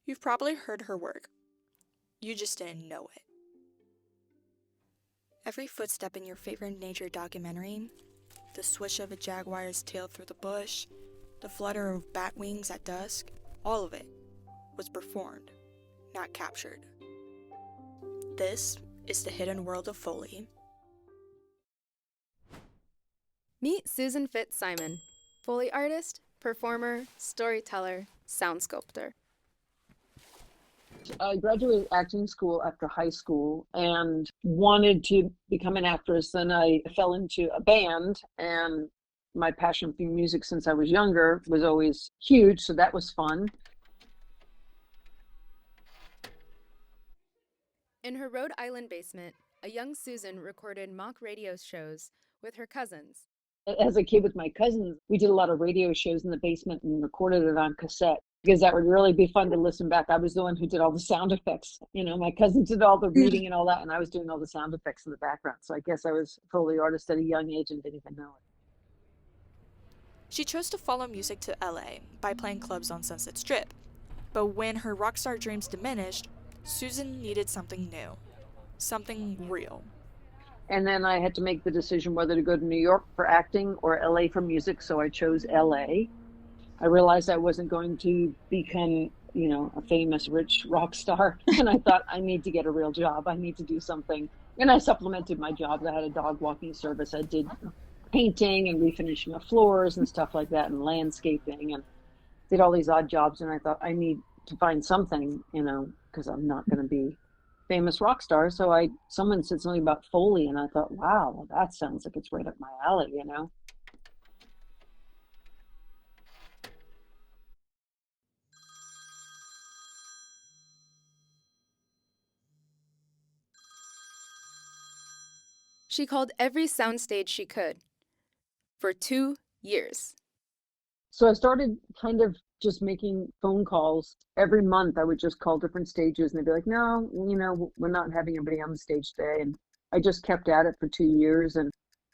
You've probably heard her work. You just didn't know it. Every footstep in your favorite nature documentary, the swish of a jaguar's tail through the bush, the flutter of bat wings at dusk, all of it was performed, not captured. This is the hidden world of Foley. Meet Susan Fitz-Simon, Foley artist, performer, storyteller, sound sculptor. I graduated acting school after high school and wanted to become an actress. Then I fell into a band, and my passion for music since I was younger was always huge, so that was fun. In her Rhode Island basement, a young Susan recorded mock radio shows with her cousins. As a kid with my cousins, we did a lot of radio shows in the basement and recorded it on cassette, because that would really be fun to listen back. I was the one who did all the sound effects. My cousins did all the reading and all that, and I was doing all the sound effects in the background. So I guess I was a Foley artist at a young age and didn't even know it. She chose to follow music to LA by playing clubs on Sunset Strip. But when her rock star dreams diminished, Susan needed something new, something real. And then I had to make the decision whether to go to New York for acting or LA for music, so I chose LA. I realized I wasn't going to become, a famous rich rock star. And I thought, I need to get a real job. I need to do something. And I supplemented my jobs. I had a dog walking service. I did painting and refinishing of floors and stuff like that, and landscaping, and did all these odd jobs. And I thought, I need to find something, because I'm not going to be famous rock star. So someone said something about Foley, and I thought, wow, well, that sounds like it's right up my alley, She called every soundstage she could for 2 years. So I started kind of just making phone calls every month. I would just call different stages, and they'd be like, no, we're not having anybody on the stage today. And I just kept at it for 2 years, and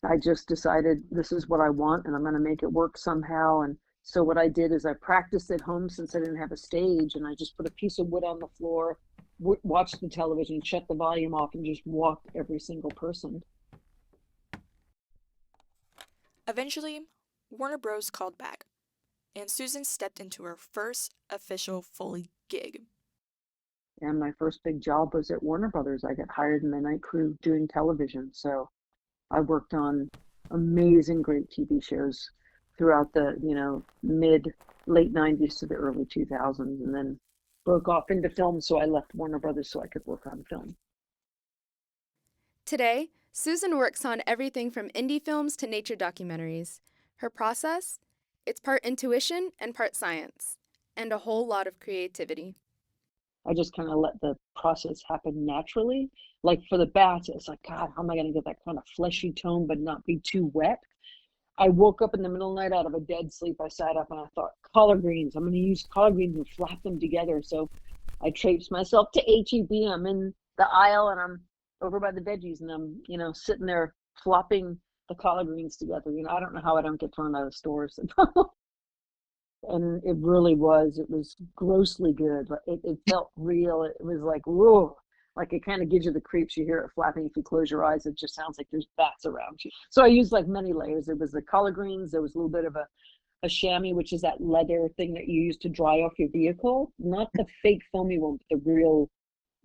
I just decided this is what I want, and I'm going to make it work somehow. And so what I did is I practiced at home since I didn't have a stage, and I just put a piece of wood on the floor, watched the television, shut the volume off, and just walked every single person. Eventually, Warner Bros. Called back, and Susan stepped into her first official Foley gig. And my first big job was at Warner Brothers. I got hired in the night crew doing television. So I worked on amazing, great TV shows throughout the, late 90s to the early 2000s, and then broke off into film. So I left Warner Brothers so I could work on film. Today, Susan works on everything from indie films to nature documentaries. Her process? It's part intuition and part science, and a whole lot of creativity. I just kind of let the process happen naturally. Like for the bats, it's like, God, how am I going to get that kind of fleshy tone but not be too wet? I woke up in the middle of the night out of a dead sleep. I sat up and I thought, collard greens. I'm going to use collard greens and flap them together. So I traipsed myself to H-E-B. I'm in the aisle and I'm over by the veggies, and I'm, sitting there flopping the collard greens together. I don't know how I don't get thrown out of stores. And it was grossly good. It felt real. It was like, whoa, like it kind of gives you the creeps. You hear it flapping. If you close your eyes, it just sounds like there's bats around you. So I used like many layers. There was the collard greens. There was a little bit of a chamois, which is that leather thing that you use to dry off your vehicle. Not the fake foamy one, but the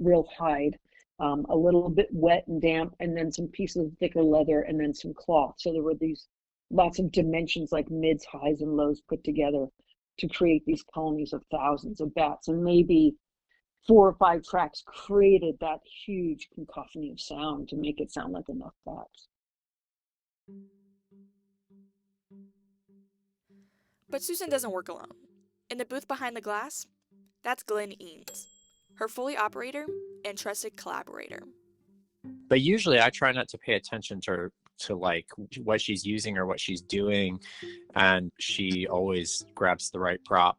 real hide. A little bit wet and damp, and then some pieces of thicker leather, and then some cloth. So there were these lots of dimensions, like mids, highs, and lows put together to create these colonies of thousands of bats. And maybe 4 or 5 tracks created that huge cacophony of sound to make it sound like enough bats. But Susan doesn't work alone. In the booth behind the glass, that's Glenn Eanes, her Foley operator and trusted collaborator. But usually I try not to pay attention to like what she's using or what she's doing, and she always grabs the right prop.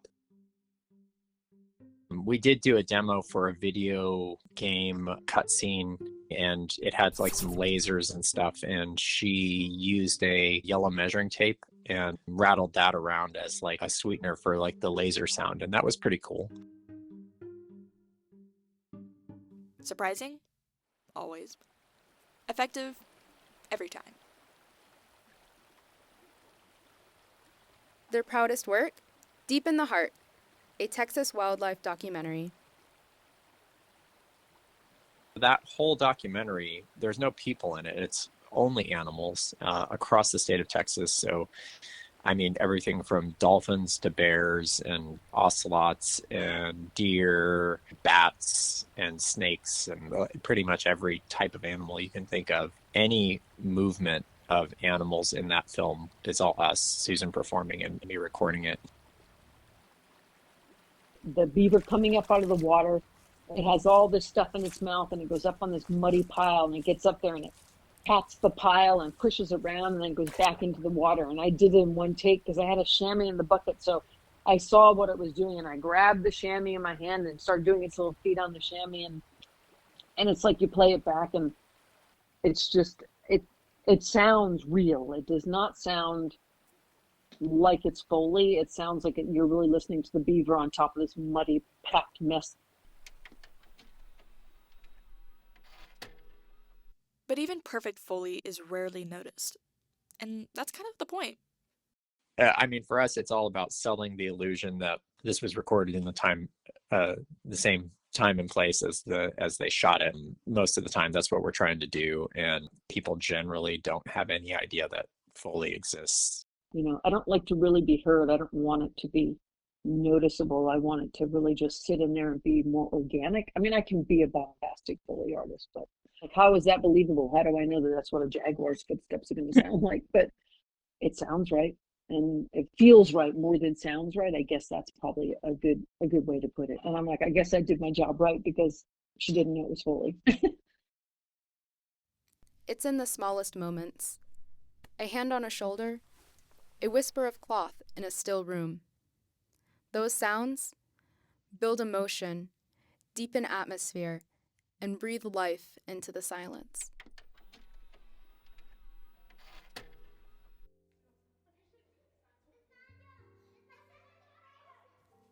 We did do a demo for a video game cutscene, and it had like some lasers and stuff, and she used a yellow measuring tape and rattled that around as like a sweetener for like the laser sound, and that was pretty cool. Surprising? Always. Effective? Every time. Their proudest work? Deep in the Heart, a Texas wildlife documentary. That whole documentary, there's no people in it. It's only animals across the state of Texas. So, I mean, everything from dolphins to bears and ocelots and deer, bats and snakes, and pretty much every type of animal you can think of. Any movement of animals in that film is all us, Susan performing and me recording it. The beaver coming up out of the water, it has all this stuff in its mouth, and it goes up on this muddy pile, and it gets up there and it pats the pile and pushes around and then goes back into the water. And I did it in one take because I had a chamois in the bucket, so I saw what it was doing, and I grabbed the chamois in my hand and started doing its little feet on the chamois, and it's like you play it back, and it's just it sounds real. It does not sound like it's Foley. It sounds like you're really listening to the beaver on top of this muddy, packed mess. But even perfect Foley is rarely noticed. And that's kind of the point. I mean, for us, it's all about selling the illusion that this was recorded in the same time and place as they shot it. And most of the time, that's what we're trying to do. And people generally don't have any idea that Foley exists. You know, I don't like to really be heard. I don't want it to be noticeable. I want it to really just sit in there and be more organic. I mean, I can be a bombastic Foley artist, but like, how is that believable? How do I know that that's what a jaguar's footsteps are going to sound like? But it sounds right, and it feels right more than sounds right. I guess that's probably a good way to put it. And I'm like, I guess I did my job right because she didn't know it was Foley. It's in the smallest moments. A hand on a shoulder, a whisper of cloth in a still room. Those sounds build emotion, deepen atmosphere, and breathe life into the silence.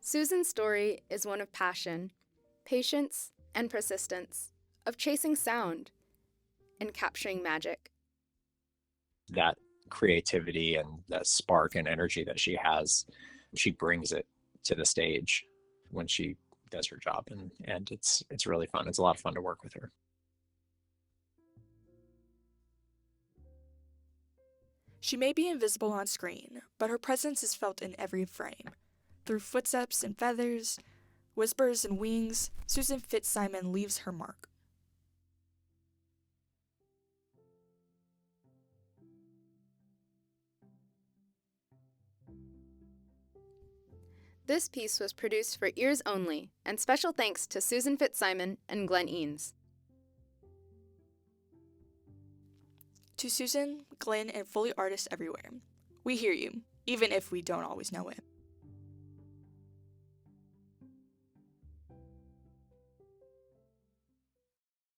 Susan's story is one of passion, patience, and persistence, of chasing sound and capturing magic. That Creativity and that spark and energy that she has, she brings it to the stage when she does her job, and it's really fun. It's a lot of fun to work with her. She may be invisible on screen, but her presence is felt in every frame. Through footsteps and feathers, whispers and wings, Susan Fitz-Simon leaves her mark. This piece was produced for Ears Only, and special thanks to Susan Fitz-Simon and Glenn Eanes. To Susan, Glenn, and Foley artists everywhere, we hear you, even if we don't always know it.